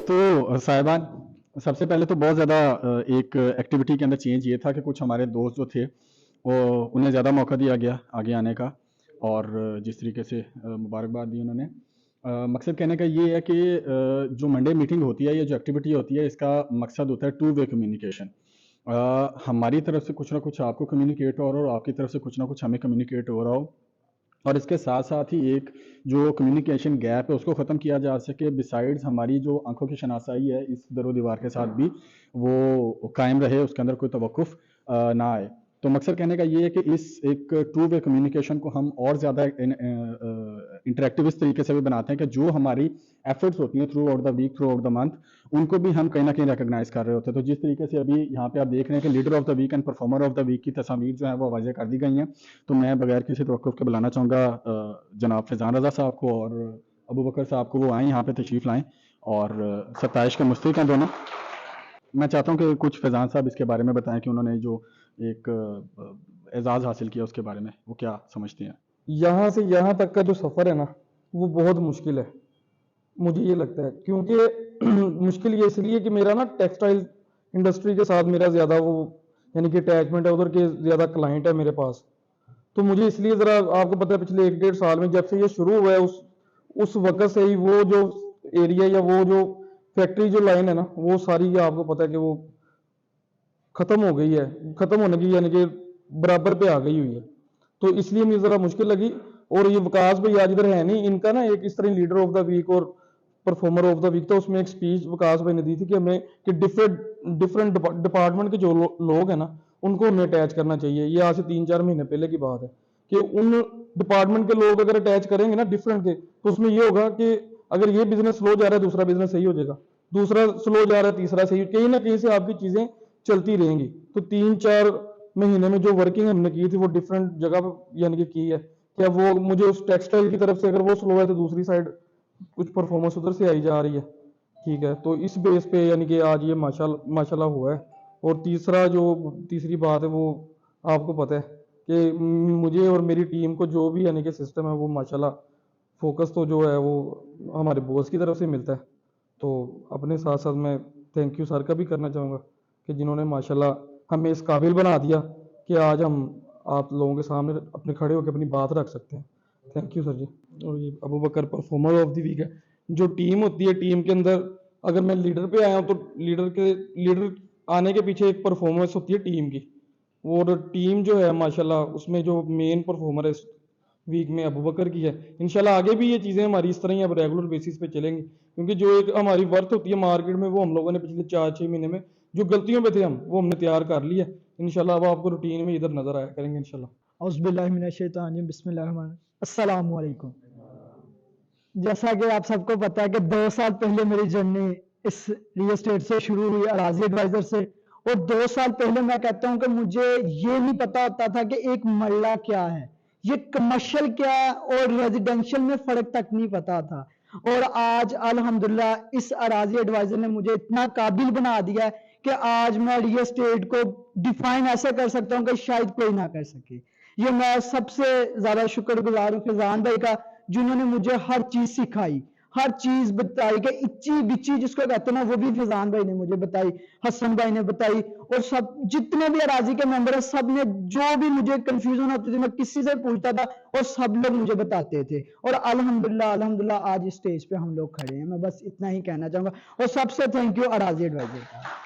तो साहिबान, सबसे पहले तो बहुत ज़्यादा एक एक्टिविटी के अंदर चेंज ये था कि कुछ हमारे दोस्त जो थे वो उन्हें ज़्यादा मौका दिया गया आगे आने का, और जिस तरीके से मुबारकबाद दी उन्होंने। मकसद कहने का ये है कि जो मंडे मीटिंग होती है, ये जो एक्टिविटी होती है, इसका मकसद होता है टू वे कम्युनिकेशन। हमारी तरफ से कुछ ना कुछ आपको कम्युनिकेट हो रहा हो और आपकी तरफ से कुछ ना कुछ हमें कम्युनिकेट हो रहा हो, और इसके साथ साथ ही एक जो कम्युनिकेशन गैप है उसको ख़त्म किया जा सके। बिसाइड्स हमारी जो आंखों की शनासाई है इस दरो दीवार के साथ भी वो कायम रहे, उसके अंदर कोई तवक्कुफ ना आए। तो मकसद कहने का ये है कि इस एक टू वे कम्युनिकेशन को हम और ज़्यादा इंटरेक्टिव इस तरीके से भी बनाते हैं कि जो हमारी एफर्ट्स होती हैं throughout the week, throughout the month, उनको भी हम कहीं ना कहीं रिकॉग्नाइज कर रहे होते हैं। तो जिस तरीके से अभी यहाँ पे आप देख रहे हैं कि leader of the week and performer of the week की तस्वीर जो है वो वाज़ेह कर दी गई हैं। तो मैं बगैर किसी तवक्कुफ के बुलाना चाहूँगा जनाब फैज़ान रज़ा साहब को और अबू बकर साहब को, वो आएँ यहाँ पे तशरीफ़ लाएँ, और 27 के मुस्तहिक हैं दोनों। मैं चाहता हूँ कि कुछ फैज़ान साहब इसके बारे में बताएं कि उन्होंने जो एक एजाज़ हासिल किया उसके बारे में वो क्या समझते हैं। यहाँ से यहाँ तक का जो सफ़र है ना, वो बहुत मुश्किल है, मुझे ये लगता है। क्योंकि मुश्किल ये इसलिए कि मेरा ना टेक्सटाइल इंडस्ट्री के साथ मेरा ज़्यादा वो यानी कि अटैचमेंट है, उधर के ज़्यादा क्लाइंट है मेरे पास। तो मुझे इसलिए ज़रा, आपको पता है पिछले 1-1.5 साल में जब से ये शुरू हुआ है उस वक्त से ही वो जो एरिया या वो जो फैक्ट्री जो लाइन है ना, वो सारी आपको पता है कि वो ख़त्म हो गई है, ख़त्म होने की यानी कि बराबर पे आ गई हुई है। तो इसलिए मुझे ज़रा मुश्किल लगी। और ये विकास भाई आज इधर है नहीं, इनका ना एक इस तरह लीडर ऑफ द वीक और परफॉर्मर ऑफ द वीक था, उसमें एक स्पीच विकास भाई ने दी थी कि हमें कि डिफरेंट डिपार्टमेंट के जो लोग हैं ना, उनको हमें अटैच करना चाहिए। ये आज से 3-4 महीने पहले की बात है कि उन डिपार्टमेंट के लोग अगर अटैच करेंगे ना डिफरेंट के, तो उसमें ये होगा कि अगर ये बिजनेस स्लो जा रहा है दूसरा बिजनेस सही हो जाएगा, दूसरा स्लो जा रहा है तीसरा सही, कहीं ना कहीं से आपकी चीजें चलती रहेंगी। तो 3-4 महीने में जो वर्किंग हमने की थी वो डिफरेंट जगह पर यानी कि की है। क्या वो मुझे उस टेक्सटाइल की तरफ से अगर वो स्लो है तो दूसरी साइड कुछ परफॉर्मेंस उधर से आई जा रही है, ठीक है। तो इस बेस पे यानी कि आज ये माशाल्लाह हुआ है। और तीसरी बात है वो आपको पता है कि मुझे और मेरी टीम को जो भी यानी कि सिस्टम है वो माशाल्लाह फोकस तो जो है वो हमारे बॉस की तरफ से मिलता है। तो अपने साथ साथ मैं थैंक यू सर का भी करना चाहूँगा कि जिन्होंने माशाल्लाह हमें इस काबिल बना दिया कि आज हम आप लोगों के सामने अपने खड़े होकर अपनी बात रख सकते हैं। थैंक यू सर जी। और ये अबू बकर परफॉर्मर ऑफ द वीक है। जो टीम होती है, टीम के अंदर अगर मैं लीडर पे आया हूँ तो लीडर आने के पीछे एक परफॉर्मेंस होती है टीम की। और टीम जो है माशाल्लाह उसमें जो मेन परफॉर्मर है इस वीक में अबू बकर की है। इंशाल्लाह आगे भी ये चीज़ें हमारी इस तरह ही अब रेगुलर बेसिस पे चलेंगी, क्योंकि जो एक हमारी वर्थ होती है मार्केट में वो हम लोगों ने पिछले 4-6 महीने में जो गलतियों पे थे वो हमने तैयार कर लिया। इंशाल्लाह अब आपको रूटीन में इधर नजर आया करेंगे इंशाल्लाह। अस्सलाम वालेकुम। जैसा कि आप सबको पता है कि 2 साल पहले मेरी जर्नी इस रियल एस्टेट से शुरू हुई, अराजी एडवाइजर से। और 2 साल पहले मैं कहता हूं कि मुझे ये नहीं पता होता था कि एक मल्ला क्या है, ये कमर्शियल क्या है और रेजिडेंशियल में फर्क तक नहीं पता था। और आज अल्हम्दुलिल्लाह इस अराजी एडवाइजर ने मुझे इतना काबिल बना दिया है कि आज मैं रियल एस्टेट को डिफाइन ऐसे कर सकता हूं कि शायद कोई ना कर सके। ये मैं सबसे ज्यादा शुक्रगुजार हूं फैजान भाई का, जिन्होंने मुझे हर चीज सिखाई, हर चीज बताई कि इच्ची बिच्ची जिसको कहते हैं ना, वो भी फैजान भाई ने मुझे बताई, हसन भाई ने बताई। और सब जितने भी अराजी के मेंबर है सब ने, जो भी मुझे कंफ्यूजन होती थी मैं किसी से पूछता था और सब लोग मुझे बताते थे। और अल्हम्दुलिल्लाह आज इस स्टेज पे हम लोग खड़े हैं। मैं बस इतना ही कहना चाहूंगा और सबसे थैंक यू अराजी एडवाइजर का।